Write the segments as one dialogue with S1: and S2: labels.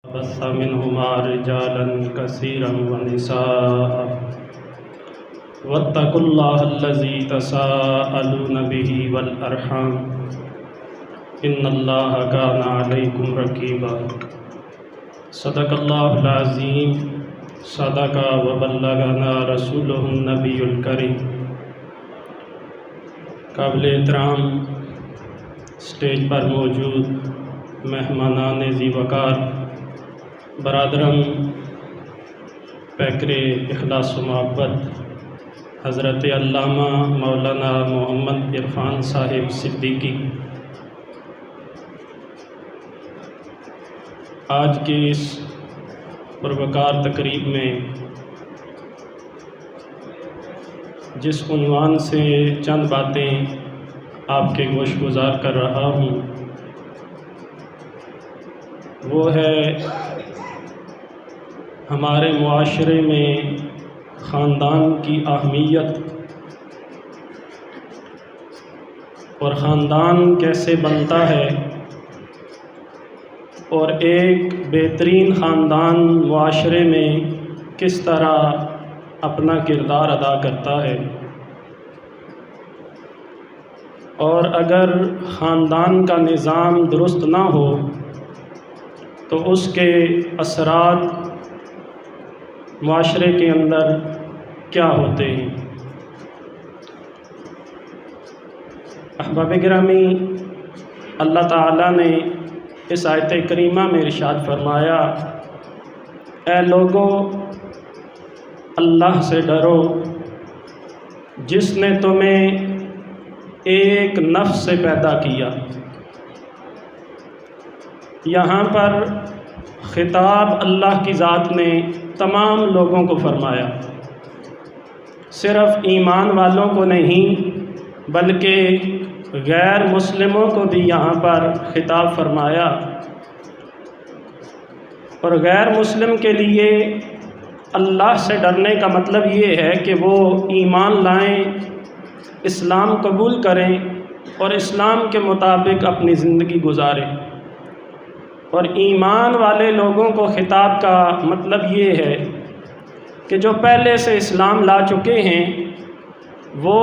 S1: بث منهما رجالا كثيرا ونساء واتقوا الله الذي تساءلون به والأرحام إن الله كان عليكم رقيبا صدق الله العظيم صدق وبلغنا رسوله النبي الكريم۔ قابل احترام اسٹیج پر موجود مہمانان ذی وقار، برادرم پیکر اخلاص و محبت، حضرت علامہ مولانا محمد عرفان صاحب صدیقی، آج کی اس پروقار تقریب میں جس عنوان سے چند باتیں آپ کے گوش گزار کر رہا ہوں وہ ہے ہمارے معاشرے میں خاندان کی اہمیت اور خاندان کیسے بنتا ہے، اور ایک بہترین خاندان معاشرے میں کس طرح اپنا کردار ادا کرتا ہے، اور اگر خاندان کا نظام درست نہ ہو تو اس کے اثرات معاشرے کے اندر کیا ہوتے ہیں۔ احباب گرامی، اللہ تعالیٰ نے اس آیت کریمہ میں ارشاد فرمایا، اے لوگو اللہ سے ڈرو جس نے تمہیں ایک نفس سے پیدا کیا۔ یہاں پر خطاب اللہ کی ذات نے تمام لوگوں کو فرمایا، صرف ایمان والوں کو نہیں بلکہ غیر مسلموں کو بھی یہاں پر خطاب فرمایا، اور غیر مسلم کے لیے اللہ سے ڈرنے کا مطلب یہ ہے کہ وہ ایمان لائیں، اسلام قبول کریں اور اسلام کے مطابق اپنی زندگی گزاریں۔ اور ایمان والے لوگوں کو خطاب کا مطلب یہ ہے کہ جو پہلے سے اسلام لا چکے ہیں وہ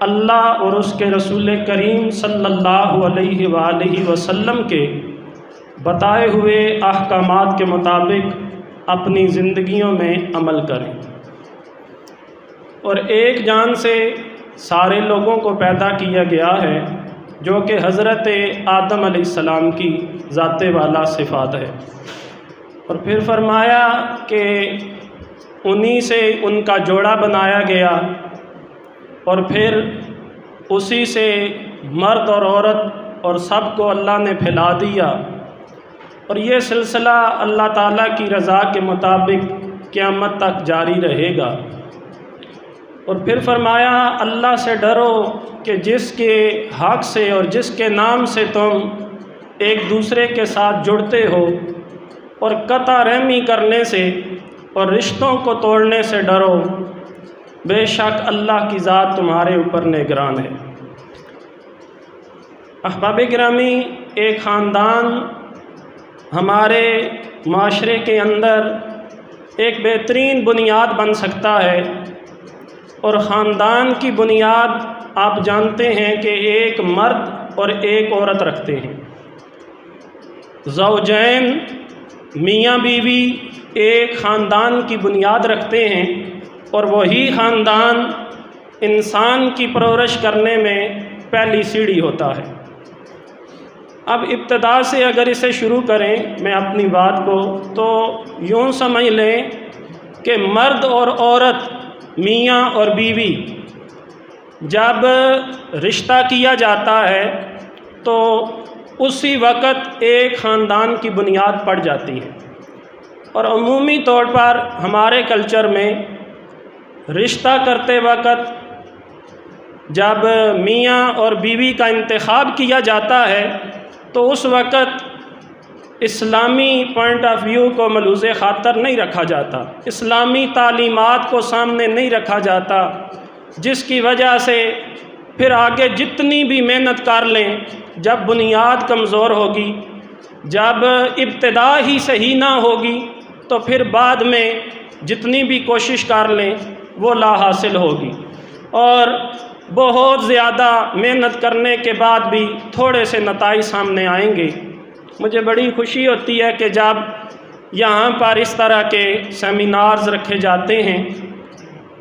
S1: اللہ اور اس کے رسول کریم صلی اللہ علیہ وآلہ وسلم کے بتائے ہوئے احکامات کے مطابق اپنی زندگیوں میں عمل کریں۔ اور ایک جان سے سارے لوگوں کو پیدا کیا گیا ہے جو کہ حضرت آدم علیہ السلام کی ذات والا صفات ہے، اور پھر فرمایا کہ انہی سے ان کا جوڑا بنایا گیا، اور پھر اسی سے مرد اور عورت اور سب کو اللہ نے پھیلا دیا، اور یہ سلسلہ اللہ تعالیٰ کی رضا کے مطابق قیامت تک جاری رہے گا۔ اور پھر فرمایا اللہ سے ڈرو کہ جس کے حق سے اور جس کے نام سے تم ایک دوسرے کے ساتھ جڑتے ہو، اور قطع رحمی کرنے سے اور رشتوں کو توڑنے سے ڈرو، بے شک اللہ کی ذات تمہارے اوپر نگران ہے۔ احباب گرامی، ایک خاندان ہمارے معاشرے کے اندر ایک بہترین بنیاد بن سکتا ہے، اور خاندان کی بنیاد آپ جانتے ہیں کہ ایک مرد اور ایک عورت رکھتے ہیں۔ زوجین میاں بیوی ایک خاندان کی بنیاد رکھتے ہیں، اور وہی خاندان انسان کی پرورش کرنے میں پہلی سیڑھی ہوتا ہے۔ اب ابتدا سے اگر اسے شروع کریں میں اپنی بات کو، تو یوں سمجھ لیں کہ مرد اور عورت، میاں اور بیوی جب رشتہ کیا جاتا ہے تو اسی وقت ایک خاندان کی بنیاد پڑ جاتی ہے۔ اور عمومی طور پر ہمارے کلچر میں رشتہ کرتے وقت جب میاں اور بیوی کا انتخاب کیا جاتا ہے تو اس وقت اسلامی پوائنٹ آف ویو کو ملحوظ خاطر نہیں رکھا جاتا، اسلامی تعلیمات کو سامنے نہیں رکھا جاتا، جس کی وجہ سے پھر آگے جتنی بھی محنت کر لیں جب بنیاد کمزور ہوگی، جب ابتدا ہی صحیح نہ ہوگی تو پھر بعد میں جتنی بھی کوشش کر لیں وہ لا حاصل ہوگی، اور بہت زیادہ محنت کرنے کے بعد بھی تھوڑے سے نتائج سامنے آئیں گے۔ مجھے بڑی خوشی ہوتی ہے کہ جب یہاں پر اس طرح کے سیمینارز رکھے جاتے ہیں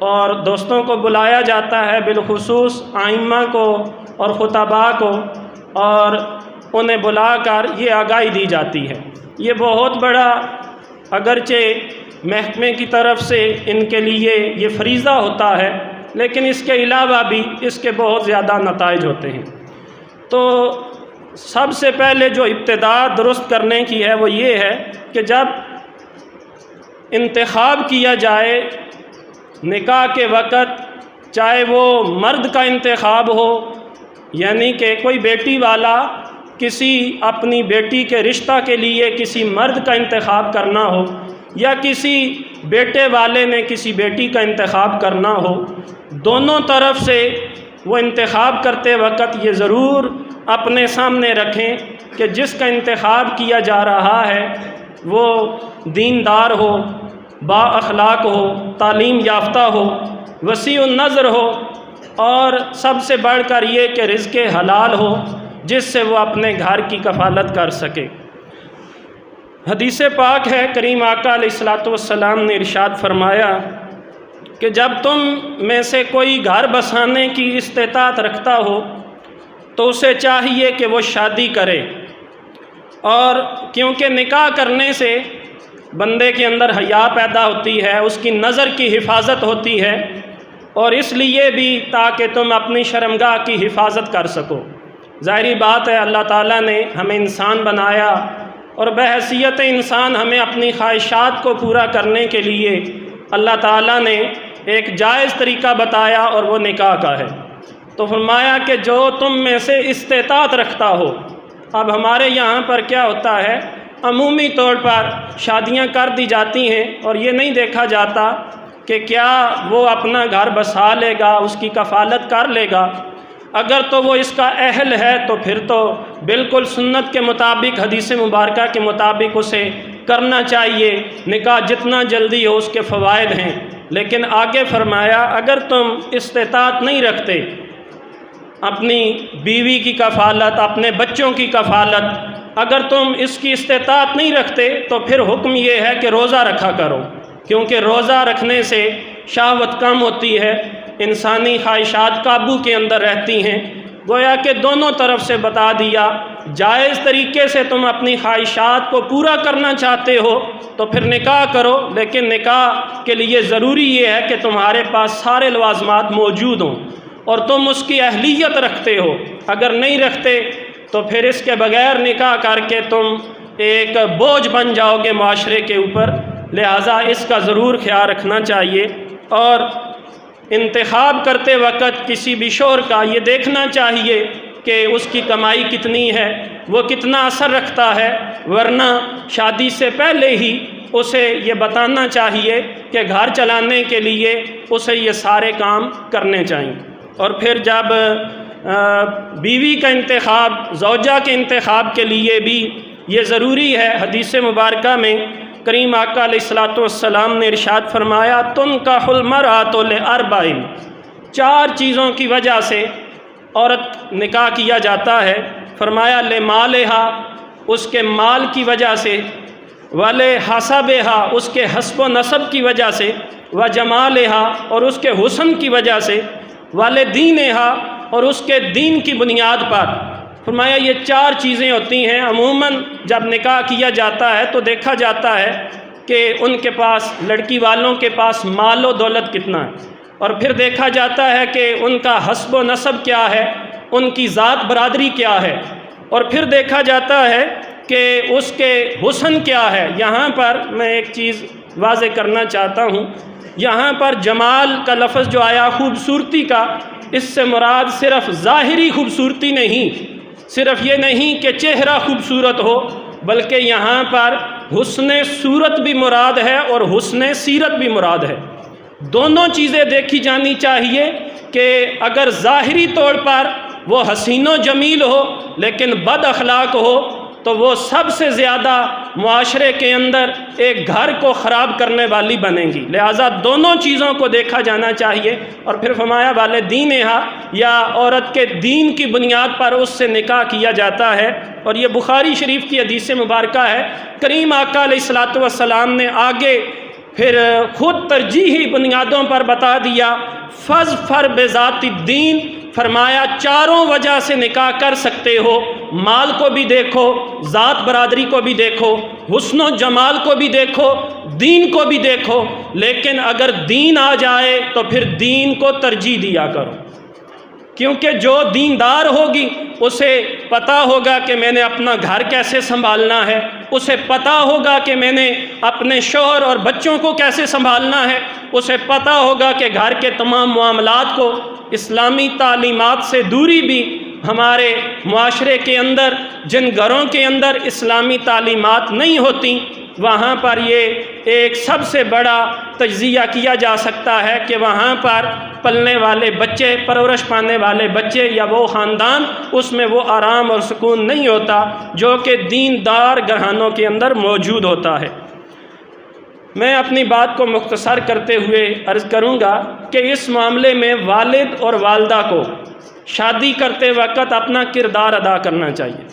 S1: اور دوستوں کو بلایا جاتا ہے، بالخصوص ائمہ کو اور خطباء کو، اور انہیں بلا کر یہ آگاہی دی جاتی ہے۔ یہ بہت بڑا، اگرچہ محکمے کی طرف سے ان کے لیے یہ فریضہ ہوتا ہے، لیکن اس کے علاوہ بھی اس کے بہت زیادہ نتائج ہوتے ہیں۔ تو سب سے پہلے جو ابتدا درست کرنے کی ہے وہ یہ ہے کہ جب انتخاب کیا جائے نکاح کے وقت، چاہے وہ مرد کا انتخاب ہو، یعنی کہ کوئی بیٹی والا کسی اپنی بیٹی کے رشتہ کے لیے کسی مرد کا انتخاب کرنا ہو، یا کسی بیٹے والے نے کسی بیٹی کا انتخاب کرنا ہو، دونوں طرف سے وہ انتخاب کرتے وقت یہ ضرور اپنے سامنے رکھیں کہ جس کا انتخاب کیا جا رہا ہے وہ دیندار ہو، با اخلاق ہو، تعلیم یافتہ ہو، وسیع النظر ہو، اور سب سے بڑھ کر یہ کہ رزق حلال ہو جس سے وہ اپنے گھر کی کفالت کر سکے۔ حدیث پاک ہے، کریم آقا علیہ الصلوۃ والسلام نے ارشاد فرمایا کہ جب تم میں سے کوئی گھر بسانے کی استطاعت رکھتا ہو تو اسے چاہیے کہ وہ شادی کرے، اور کیونکہ نکاح کرنے سے بندے کے اندر حیا پیدا ہوتی ہے، اس کی نظر کی حفاظت ہوتی ہے، اور اس لیے بھی تاکہ تم اپنی شرمگاہ کی حفاظت کر سکو۔ ظاہری بات ہے، اللہ تعالیٰ نے ہمیں انسان بنایا، اور بحیثیت انسان ہمیں اپنی خواہشات کو پورا کرنے کے لیے اللہ تعالیٰ نے ایک جائز طریقہ بتایا، اور وہ نکاح کا ہے۔ تو فرمایا کہ جو تم میں سے استطاعت رکھتا ہو۔ اب ہمارے یہاں پر کیا ہوتا ہے، عمومی طور پر شادیاں کر دی جاتی ہیں اور یہ نہیں دیکھا جاتا کہ کیا وہ اپنا گھر بسا لے گا، اس کی کفالت کر لے گا۔ اگر تو وہ اس کا اہل ہے تو پھر تو بالکل سنت کے مطابق، حدیث مبارکہ کے مطابق اسے کرنا چاہیے، نکاح جتنا جلدی ہو اس کے فوائد ہیں۔ لیکن آگے فرمایا اگر تم استطاعت نہیں رکھتے اپنی بیوی کی کفالت، اپنے بچوں کی کفالت، اگر تم اس کی استطاعت نہیں رکھتے تو پھر حکم یہ ہے کہ روزہ رکھا کرو، کیونکہ روزہ رکھنے سے شہوت کم ہوتی ہے، انسانی خواہشات قابو کے اندر رہتی ہیں۔ گویا کہ دونوں طرف سے بتا دیا، جائز طریقے سے تم اپنی خواہشات کو پورا کرنا چاہتے ہو تو پھر نکاح کرو، لیکن نکاح کے لیے ضروری یہ ہے کہ تمہارے پاس سارے لوازمات موجود ہوں اور تم اس کی اہلیت رکھتے ہو۔ اگر نہیں رکھتے تو پھر اس کے بغیر نکاح کر کے تم ایک بوجھ بن جاؤ گے معاشرے کے اوپر، لہٰذا اس کا ضرور خیال رکھنا چاہیے۔ اور انتخاب کرتے وقت کسی بھی شوہر کا یہ دیکھنا چاہیے کہ اس کی کمائی کتنی ہے، وہ کتنا اثر رکھتا ہے، ورنہ شادی سے پہلے ہی اسے یہ بتانا چاہیے کہ گھر چلانے کے لیے اسے یہ سارے کام کرنے چاہیے۔ اور پھر جب بیوی کا انتخاب، زوجہ کے انتخاب کے لیے بھی یہ ضروری ہے، حدیث مبارکہ میں کریم آقا علیہ الصلوۃ والسلام نے ارشاد فرمایا تنکح المرأۃ لاربع، 4 چیزوں کی وجہ سے عورت نکاح کیا جاتا ہے۔ فرمایا لمالہا، اس کے مال کی وجہ سے، ولحسبہا، اس کے حسب و نسب کی وجہ سے، وجمالہا، اور اس کے حسن کی وجہ سے، ولدینہا، اور اس کے دین کی بنیاد پر۔ فرمایا یہ 4 چیزیں ہوتی ہیں۔ عموماً جب نکاح کیا جاتا ہے تو دیکھا جاتا ہے کہ ان کے پاس، لڑکی والوں کے پاس مال و دولت کتنا ہے، اور پھر دیکھا جاتا ہے کہ ان کا حسب و نسب کیا ہے، ان کی ذات برادری کیا ہے، اور پھر دیکھا جاتا ہے کہ اس کے حسن کیا ہے۔ یہاں پر میں ایک چیز واضح کرنا چاہتا ہوں، یہاں پر جمال کا لفظ جو آیا، خوبصورتی کا، اس سے مراد صرف ظاہری خوبصورتی نہیں، صرف یہ نہیں کہ چہرہ خوبصورت ہو، بلکہ یہاں پر حسن صورت بھی مراد ہے اور حسن سیرت بھی مراد ہے۔ دونوں چیزیں دیکھی جانی چاہیے کہ اگر ظاہری طور پر وہ حسین و جمیل ہو لیکن بد اخلاق ہو تو وہ سب سے زیادہ معاشرے کے اندر ایک گھر کو خراب کرنے والی بنیں گی۔ لہٰذا دونوں چیزوں کو دیکھا جانا چاہیے۔ اور پھر فرمایا والدینہا، یا عورت کے دین کی بنیاد پر اس سے نکاح کیا جاتا ہے، اور یہ بخاری شریف کی حدیث مبارکہ ہے۔ کریم آقا علیہ الصلوۃ والسلام نے آگے پھر خود ترجیحی بنیادوں پر بتا دیا، فظفر بذات الدین، فرمایا چاروں وجہ سے نکاح کر سکتے ہو، مال کو بھی دیکھو، ذات برادری کو بھی دیکھو، حسن و جمال کو بھی دیکھو، دین کو بھی دیکھو، لیکن اگر دین آ جائے تو پھر دین کو ترجیح دیا کرو، کیونکہ جو دیندار ہوگی اسے پتہ ہوگا کہ میں نے اپنا گھر کیسے سنبھالنا ہے، اسے پتہ ہوگا کہ میں نے اپنے شوہر اور بچوں کو کیسے سنبھالنا ہے، اسے پتہ ہوگا کہ گھر کے تمام معاملات کو، اسلامی تعلیمات سے دوری بھی ہمارے معاشرے کے اندر، جن گھروں کے اندر اسلامی تعلیمات نہیں ہوتی، وہاں پر یہ ایک سب سے بڑا تجزیہ کیا جا سکتا ہے کہ وہاں پر پلنے والے بچے، پرورش پانے والے بچے یا وہ خاندان، اس میں وہ آرام اور سکون نہیں ہوتا جو کہ دیندار گھرانوں کے اندر موجود ہوتا ہے۔ میں اپنی بات کو مختصر کرتے ہوئے عرض کروں گا کہ اس معاملے میں والد اور والدہ کو شادی کرتے وقت اپنا کردار ادا کرنا چاہیے۔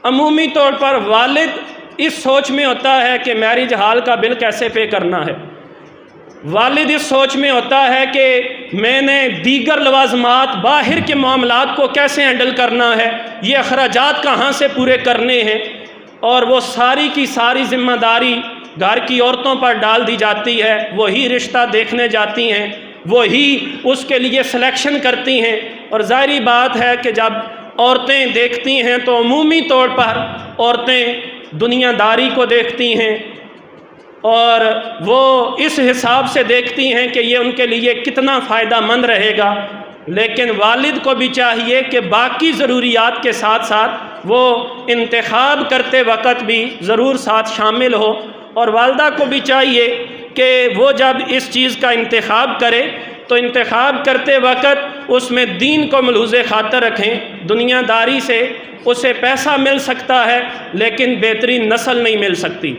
S1: عمومی طور پر والد اس سوچ میں ہوتا ہے کہ میرج ہال کا بل کیسے پے کرنا ہے، والد اس سوچ میں ہوتا ہے کہ میں نے دیگر لوازمات، باہر کے معاملات کو کیسے ہینڈل کرنا ہے، یہ اخراجات کہاں سے پورے کرنے ہیں، اور وہ ساری کی ساری ذمہ داری گھر کی عورتوں پر ڈال دی جاتی ہے۔ وہی رشتہ دیکھنے جاتی ہیں، وہی اس کے لیے سلیکشن کرتی ہیں، اور ظاہری بات ہے کہ جب عورتیں دیکھتی ہیں تو عمومی طور پر عورتیں دنیا داری کو دیکھتی ہیں، اور وہ اس حساب سے دیکھتی ہیں کہ یہ ان کے لیے کتنا فائدہ مند رہے گا، لیکن والد کو بھی چاہیے کہ باقی ضروریات کے ساتھ ساتھ وہ انتخاب کرتے وقت بھی ضرور ساتھ شامل ہو، اور والدہ کو بھی چاہیے کہ وہ جب اس چیز کا انتخاب کرے تو انتخاب کرتے وقت اس میں دین کو ملحوظ خاطر رکھیں۔ دنیا داری سے اسے پیسہ مل سکتا ہے لیکن بہترین نسل نہیں مل سکتی،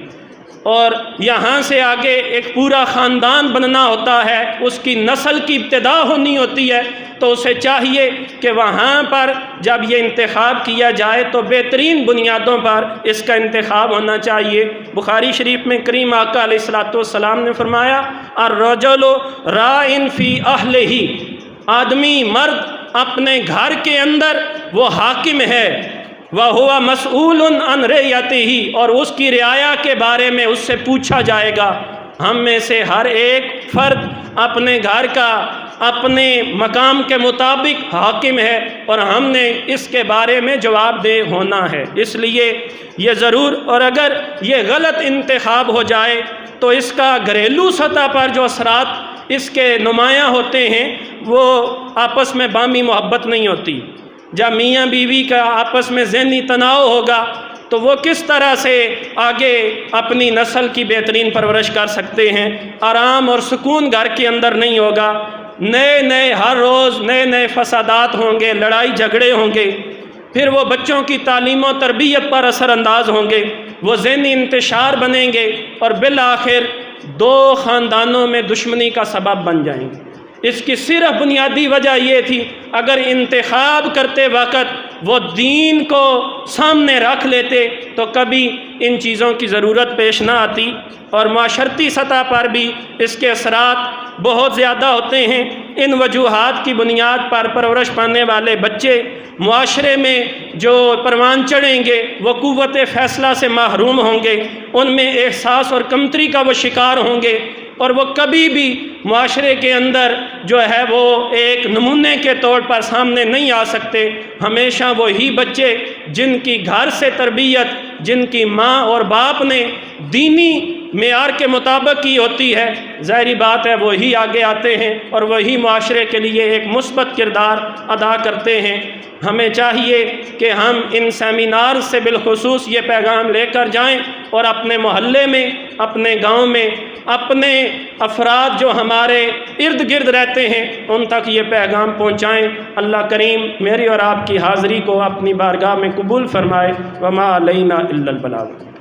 S1: اور یہاں سے آگے ایک پورا خاندان بننا ہوتا ہے، اس کی نسل کی ابتدا ہونی ہوتی ہے، تو اسے چاہیے کہ وہاں پر جب یہ انتخاب کیا جائے تو بہترین بنیادوں پر اس کا انتخاب ہونا چاہیے۔ بخاری شریف میں کریم آقا علیہ الصلوۃ والسلام نے فرمایا الرجل راع فی اہلہ، آدمی مرد اپنے گھر کے اندر وہ حاکم ہے، وَهُوَ مَسْئُولٌ عَنْ رَعِيَّتِهِ، اور اس کی رعایا کے بارے میں اس سے پوچھا جائے گا۔ ہم میں سے ہر ایک فرد اپنے گھر کا اپنے مقام کے مطابق حاکم ہے، اور ہم نے اس کے بارے میں جواب دہ ہونا ہے۔ اس لیے یہ ضرور، اور اگر یہ غلط انتخاب ہو جائے تو اس کا گھریلو سطح پر جو اثرات اس کے نمایاں ہوتے ہیں، وہ آپس میں باہمی محبت نہیں ہوتی۔ جب میاں بیوی کا آپس میں ذہنی تناؤ ہوگا تو وہ کس طرح سے آگے اپنی نسل کی بہترین پرورش کر سکتے ہیں؟ آرام اور سکون گھر کے اندر نہیں ہوگا، نئے ہر روز نئے فسادات ہوں گے، لڑائی جھگڑے ہوں گے، پھر وہ بچوں کی تعلیم و تربیت پر اثر انداز ہوں گے، وہ ذہنی انتشار بنیں گے، اور بالآخر دو خاندانوں میں دشمنی کا سبب بن جائیں گے۔ اس کی صرف بنیادی وجہ یہ تھی، اگر انتخاب کرتے وقت وہ دین کو سامنے رکھ لیتے تو کبھی ان چیزوں کی ضرورت پیش نہ آتی، اور معاشرتی سطح پر بھی اس کے اثرات بہت زیادہ ہوتے ہیں۔ ان وجوہات کی بنیاد پر پرورش پانے والے بچے معاشرے میں جو پروان چڑھیں گے وہ قوت فیصلہ سے محروم ہوں گے، ان میں احساس اور کمتری کا وہ شکار ہوں گے، اور وہ کبھی بھی معاشرے کے اندر جو ہے وہ ایک نمونے کے طور پر سامنے نہیں آ سکتے۔ ہمیشہ وہی بچے جن کی گھر سے تربیت، جن کی ماں اور باپ نے دینی معیار کے مطابق ہی ہوتی ہے، ظاہری بات ہے وہی آگے آتے ہیں اور وہی معاشرے کے لیے ایک مثبت کردار ادا کرتے ہیں۔ ہمیں چاہیے کہ ہم ان سیمینار سے بالخصوص یہ پیغام لے کر جائیں اور اپنے محلے میں، اپنے گاؤں میں، اپنے افراد جو ہمارے ارد گرد رہتے ہیں ان تک یہ پیغام پہنچائیں۔ اللہ کریم میری اور آپ کی حاضری کو اپنی بارگاہ میں قبول فرمائے۔ وما علینا الا البلاغ۔